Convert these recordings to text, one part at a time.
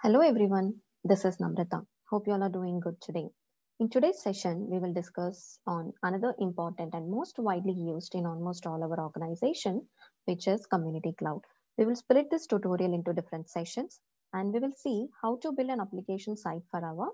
Hello everyone, this is Namrata. Hope you all are doing good today. In today's session, we will discuss on another important and most widely used in almost all our organization, which is Community Cloud. We will split this tutorial into different sessions and we will see how to build an application site for our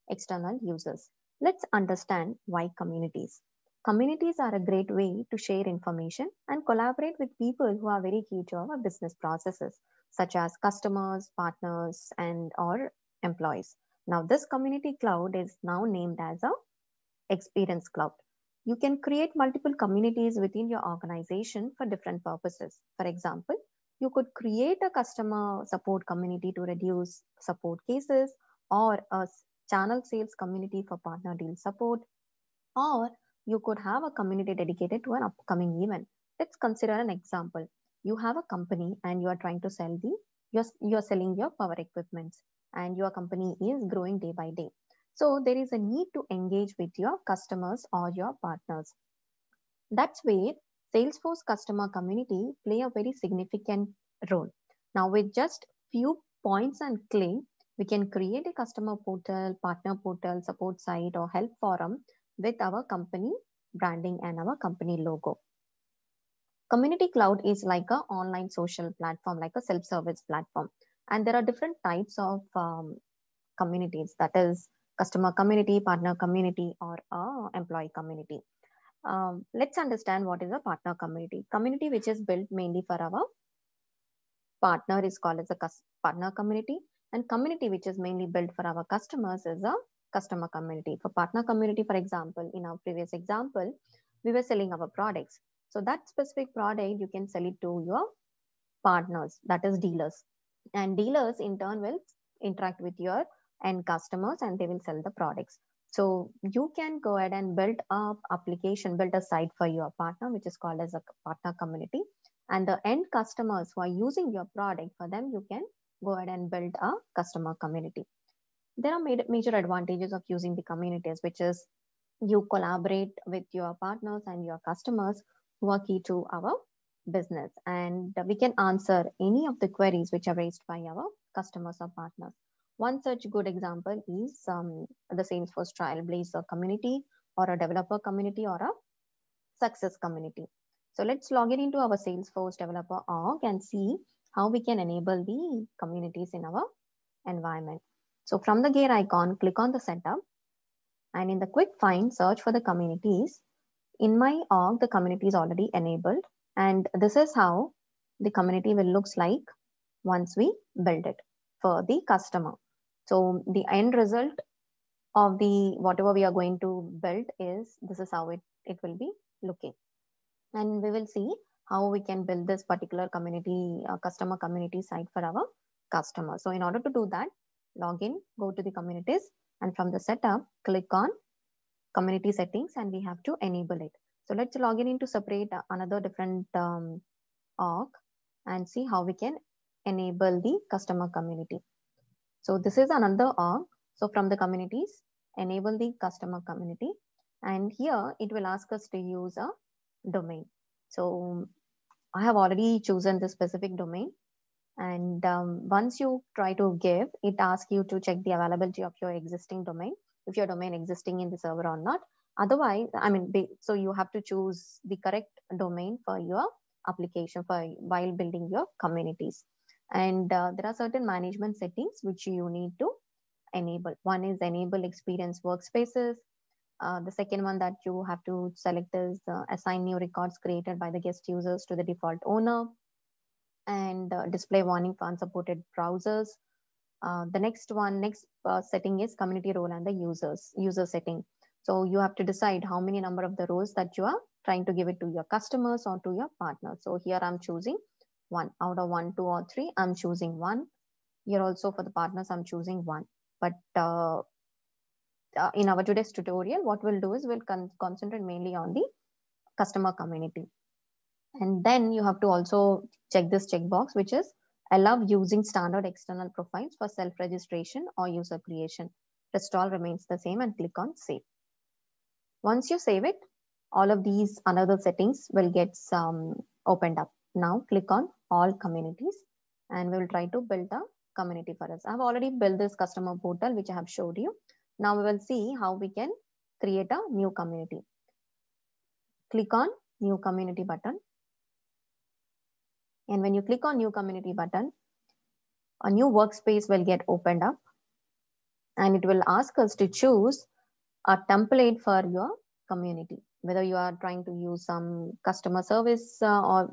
external users. Let's understand why communities. Communities are a great way to share information and collaborate with people who are very key to our business processes such as customers, partners, and or employees. Now, this community cloud is now named as a experience cloud. You can create multiple communities within your organization for different purposes. For example, you could create a customer support community to reduce support cases, or a channel sales community for partner deal support, or you could have a community dedicated to an upcoming event. Let's consider an example. You have a company and you are trying to sell you're selling your power equipments, and your company is growing day by day. So there is a need to engage with your customers or your partners. That's where Salesforce customer community play a very significant role. Now with just few points and click, we can create a customer portal, partner portal, support site, or help forum with our company branding and our company logo. Community Cloud is like a online social platform, like a self-service platform. And there are different types of communities, that is customer community, partner community, or employee community. Let's understand what is a partner community. Community which is built mainly for our partner is called as a partner community, and community which is mainly built for our customers is a customer community. For partner community, for example, in our previous example, we were selling our products. So that specific product, you can sell it to your partners, that is dealers. And dealers in turn will interact with your end customers and they will sell the products. So you can go ahead and build a application, build a site for your partner, which is called as a partner community. And the end customers who are using your product, for them, you can go ahead and build a customer community. There are major advantages of using the communities, which is you collaborate with your partners and your customers who are key to our business, and we can answer any of the queries which are raised by our customers or partners. One such good example is the Salesforce Trailblazer community, or a developer community, or a success community. So let's log in into our Salesforce developer org and see how we can enable the communities in our environment. So from the gear icon, click on the setup, and in the quick find, search for the communities. In my org, the community is already enabled, and this is how the community will looks like once we build it for the customer. So the end result of the whatever we are going to build is, this is how it will be looking. And we will see how we can build this particular community, customer community site for our customers. So in order to do that, log in, go to the communities, and from the setup, click on community settings, and we have to enable it. So let's log in into separate another different org and see how we can enable the customer community. So this is another org. So from the communities, enable the customer community, and here it will ask us to use a domain. So I have already chosen the specific domain, and once you try to give, it asks you to check the availability of your existing domain, if your domain existing in the server or not. Otherwise, so you have to choose the correct domain for your application while building your communities. And there are certain management settings which you need to enable. One is enable experience workspaces. The second one that you have to select is assign new records created by the guest users to the default owner, and display warning for unsupported browsers. The next setting is community role and the user setting. So you have to decide how many number of the roles that you are trying to give it to your customers or to your partners. So here I'm choosing 1 out of 1, 2, or 3. I'm choosing 1. Here also for the partners, I'm choosing 1. But in our today's tutorial, what we'll do is we'll concentrate mainly on the customer community. And then you have to also check this checkbox, which is allow using standard external profiles for self-registration or user creation. Rest all remains the same, and click on save. Once you save it, all of these another settings will get opened up. Now click on all communities, and we will try to build a community for us. I've already built this customer portal, which I have showed you. Now we will see how we can create a new community. Click on new community button. And when you click on new community button, a new workspace will get opened up, and it will ask us to choose a template for your community, whether you are trying to use some customer service or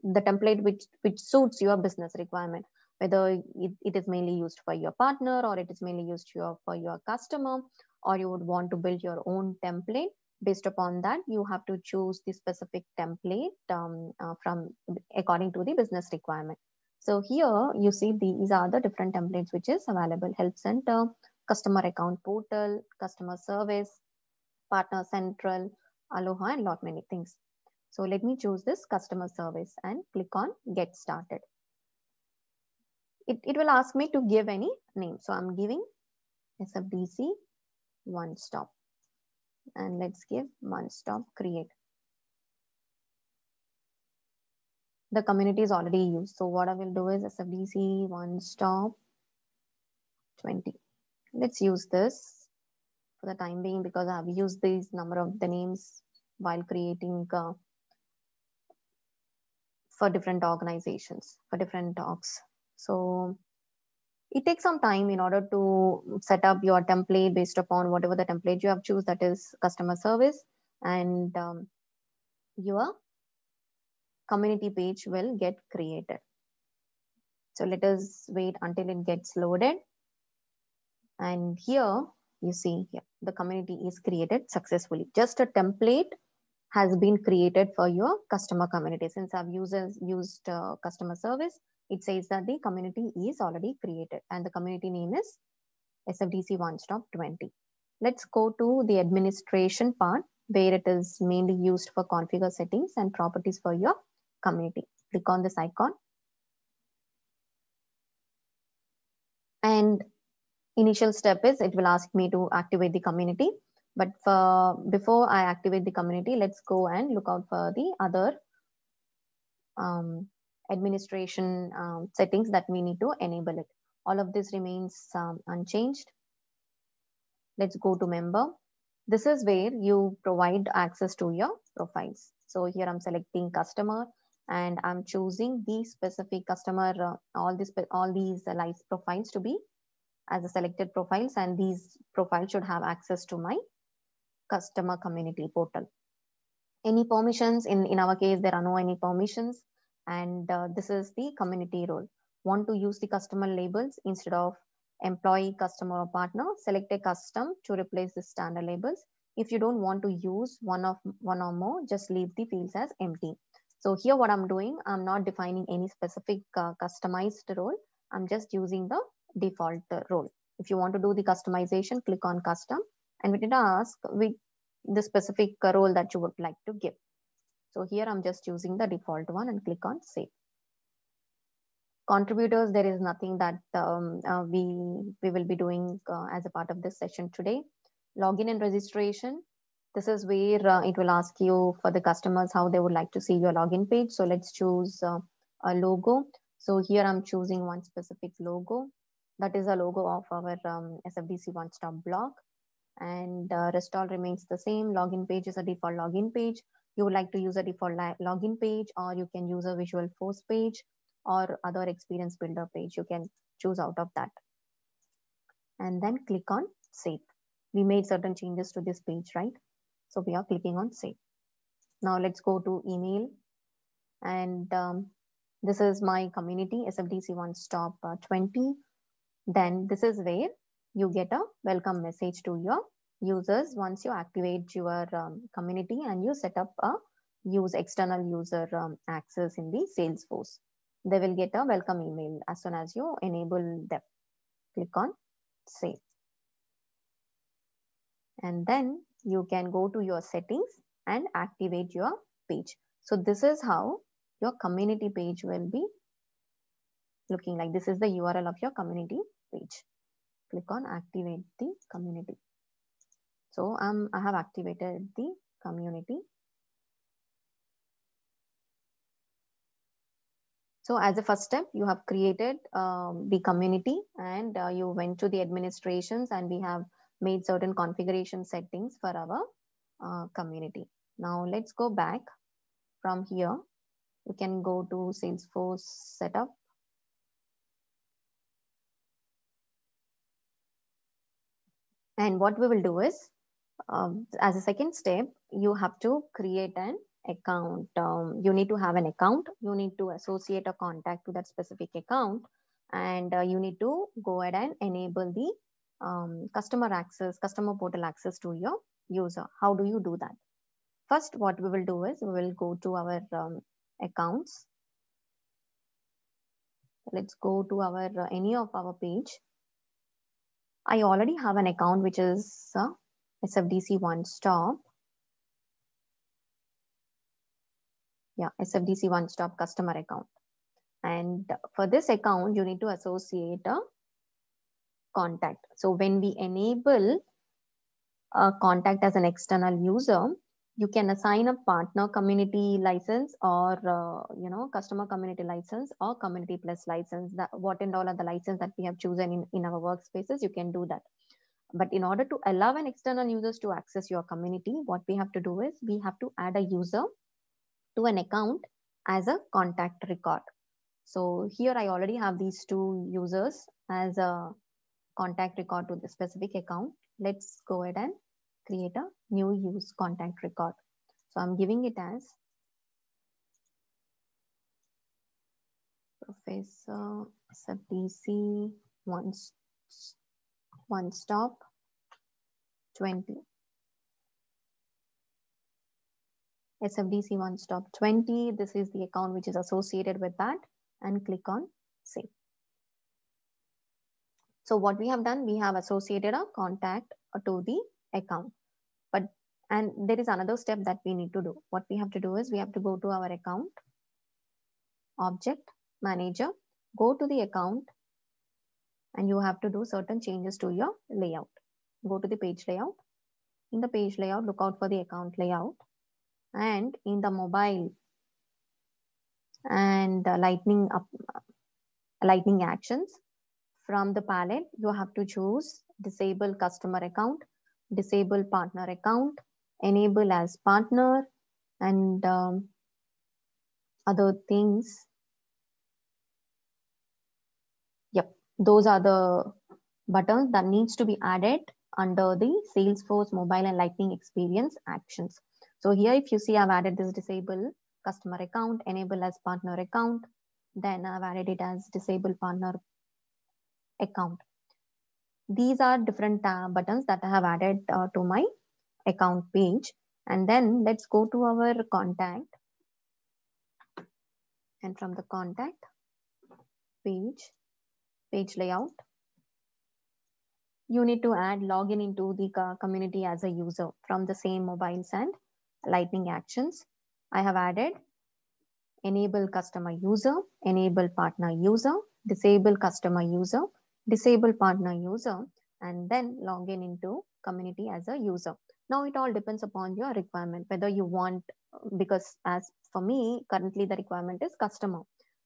the template which suits your business requirement, whether it is mainly used for your partner or it is mainly used for your customer, or you would want to build your own template. Based upon that, you have to choose the specific template from according to the business requirement. So here you see these are the different templates which is available: help center, customer account portal, customer service, partner central, aloha, and lot many things. So let me choose this customer service and click on get started. It will ask me to give any name. So I'm giving SFDC one stop, and let's give one stop create. The community is already used. So what I will do is SFDC one stop 20. Let's use this for the time being because I've used these number of the names while creating for different organizations, for different talks. So it takes some time in order to set up your template based upon whatever the template you have choose, that is customer service, and your community page will get created. So let us wait until it gets loaded. And here you see here, the community is created successfully. Just a template has been created for your customer community. Since I've used customer service, it says that the community is already created and the community name is SFDC One Stop 20. Let's go to the administration part where it is mainly used for configure settings and properties for your community. Click on this icon. And initial step is it will ask me to activate the community. But before I activate the community, let's go and look out for the other administration settings that we need to enable it. All of this remains unchanged. Let's go to member. This is where you provide access to your profiles. So here I'm selecting customer and I'm choosing the specific customer, all these live profiles to be as a selected profiles, and these profiles should have access to my customer community portal. Any permissions? In our case, there are no any permissions, and this is the community role. Want to use the customer labels instead of employee, customer, or partner? Select a custom to replace the standard labels. If you don't want to use one or more, just leave the fields as empty. So here what I'm doing, I'm not defining any specific customized role. I'm just using the default role. If you want to do the customization, click on custom, and we did ask with the specific role that you would like to give. So here I'm just using the default one and click on save. Contributors, there is nothing that we will be doing as a part of this session today. Login and registration. This is where it will ask you for the customers how they would like to see your login page. So let's choose a logo. So here I'm choosing one specific logo. That is a logo of our SFDC One Stop blog. And rest all remains the same. Login page is a default login page. You would like to use a default login page, or you can use a Visualforce page or other experience builder page. You can choose out of that. And then click on save. We made certain changes to this page, right? So we are clicking on save. Now let's go to email. And this is my community, SFDC One Stop 20. Then this is where you get a welcome message to your users once you activate your community and you set up a use external user access in the Salesforce. They will get a welcome email as soon as you enable them. Click on save. And then you can go to your settings and activate your page. So this is how your community page will be looking like. This is the URL of your community page. Click on activate the community. So I have activated the community. So as a first step, you have created the community, and you went to the administrations, and we have made certain configuration settings for our community. Now let's go back from here. You can go to Salesforce setup. And what we will do is, as a second step, you have to create an account. You need to have an account. You need to associate a contact to that specific account, and you need to go ahead and enable the customer portal access to your user. How do you do that? First, what we will do is we will go to our accounts. Let's go to our any of our page. I already have an account which is SFDC One Stop. Yeah, SFDC One Stop customer account. And for this account, you need to associate a contact. So when we enable a contact as an external user, you can assign a partner community license, or customer community license, or community plus license. That what and all are the license that we have chosen in our workspaces. You can do that. But in order to allow an external users to access your community, what we have to do is we have to add a user to an account as a contact record. So here I already have these two users as a contact record to the specific account. Let's go ahead and create a new use contact record. So I'm giving it as Professor SFDC One Stop 20. SFDC One Stop 20. This is the account which is associated with that, and click on save. So what we have done, we have associated a contact to the account. And there is another step that we need to do. What we have to do is we have to go to our account, object, manager, go to the account, and you have to do certain changes to your layout. Go to the page layout. In the page layout, look out for the account layout. And in the mobile and lightning actions, from the palette, you have to choose disable customer account, disable partner account, enable as partner, and other things. Yep, those are the buttons that needs to be added under the Salesforce mobile and lightning experience actions. So here, if you see, I've added this disable customer account, enable as partner account, then I've added it as disable partner account. These are different buttons that I have added to my account page. And then let's go to our contact, and from the contact page layout, you need to add login into the community as a user from the same mobiles and lightning actions. I have added enable customer user, enable partner user, disable customer user, disable partner user, and then login into community as a user. Now it all depends upon your requirement, whether you want, because as for me, currently the requirement is customer.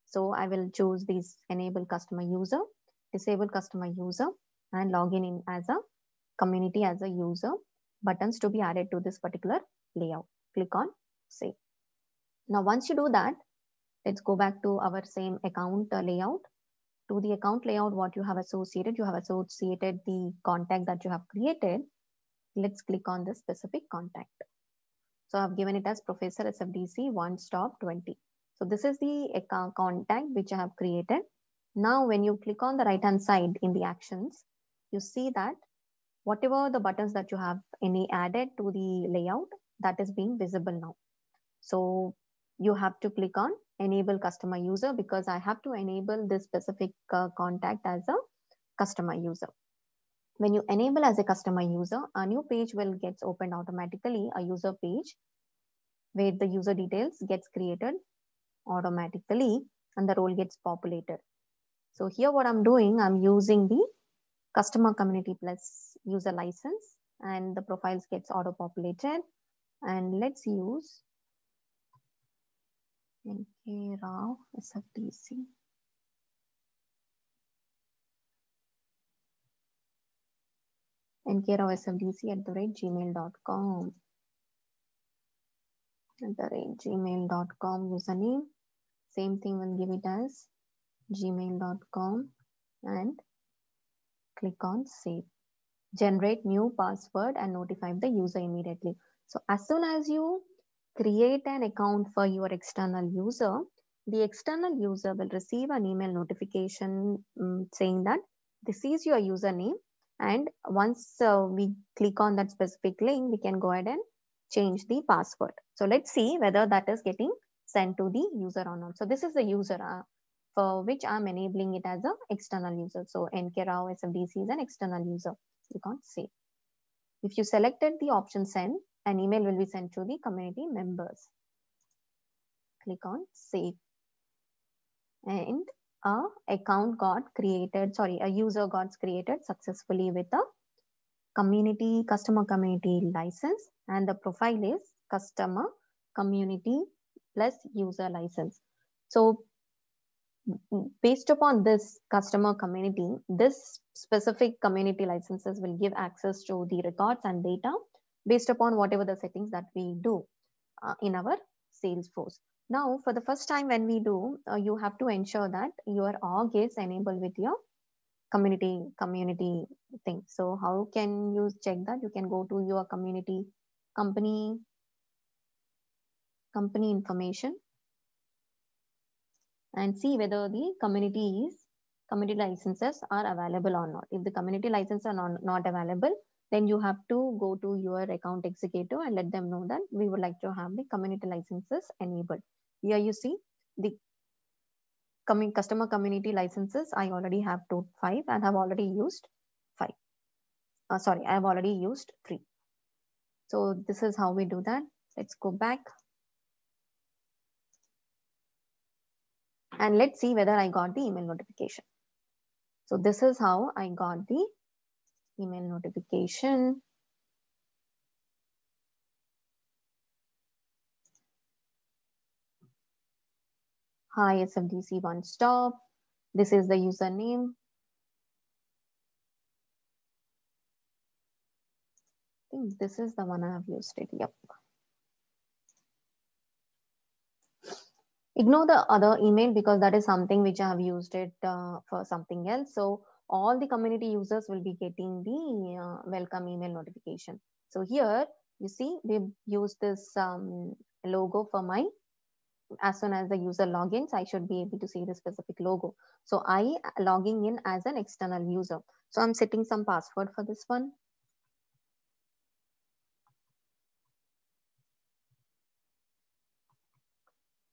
So I will choose these enable customer user, disable customer user, and login in as a community as a user buttons to be added to this particular layout. Click on save. Now, once you do that, let's go back to our same account layout. To the account layout, what you have associated the contact that you have created. Let's click on the specific contact. So I've given it as Professor SFDC One Stop 20. So this is the account contact which I have created. Now, when you click on the right hand side in the actions, you see that whatever the buttons that you have added to the layout, that is being visible now. So you have to click on enable customer user, because I have to enable this specific contact as a customer user. When you enable as a customer user, a new page will get opened automatically, a user page where the user details gets created automatically and the role gets populated. So here what I'm doing, I'm using the customer community plus user license, and the profiles gets auto populated. And let's use NK Rao SFDC. nkrao@gmail.com. @gmail.com username. Same thing, we'll give it as gmail.com and click on save. Generate new password and notify the user immediately. So as soon as you create an account for your external user, the external user will receive an email notification saying that this is your username, and once we click on that specific link, we can go ahead and change the password. So let's see whether that is getting sent to the user or not. So this is the user for which I'm enabling it as an external user. So NK Rao SFDC is an external user. Click on save. If you selected the option send, an email will be sent to the community members. Click on save. And a user got created successfully with a customer community license, and the profile is customer community plus user license. So based upon this customer community, this specific community licenses will give access to the records and data based upon whatever the settings that we do in our Salesforce. Now, for the first time when we do, you have to ensure that your org is enabled with your community thing. So how can you check that? You can go to your company information and see whether the community licenses are available or not. If the community licenses are not available, then you have to go to your account executive and let them know that we would like to have the community licenses enabled. Here you see the customer community licenses. I already have 5 and have already used 5. Sorry, I have already used 3. So this is how we do that. Let's go back. And let's see whether I got the email notification. So this is how I got the email notification. Hi, SFDC One Stop. This is the username. I think this is the one I have used it. Yep. Ignore the other email because that is something which I have used it for something else. So all the community users will be getting the welcome email notification. So here you see we've used this logo for my, as soon as the user logins, I should be able to see the specific logo. So I logging in as an external user. So I'm setting some password for this one.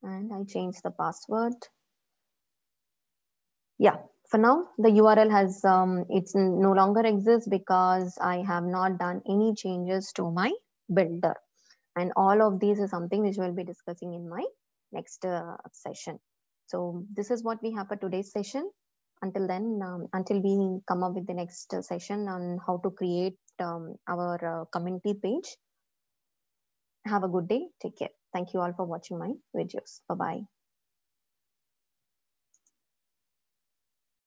And I change the password. Yeah, for now the URL has it's no longer exists because I have not done any changes to my builder. And all of these is something which we'll be discussing in my next session. So this is what we have for today's session. Until then, until we come up with the next session on how to create our community page. Have a good day. Take care. Thank you all for watching my videos. Bye-bye.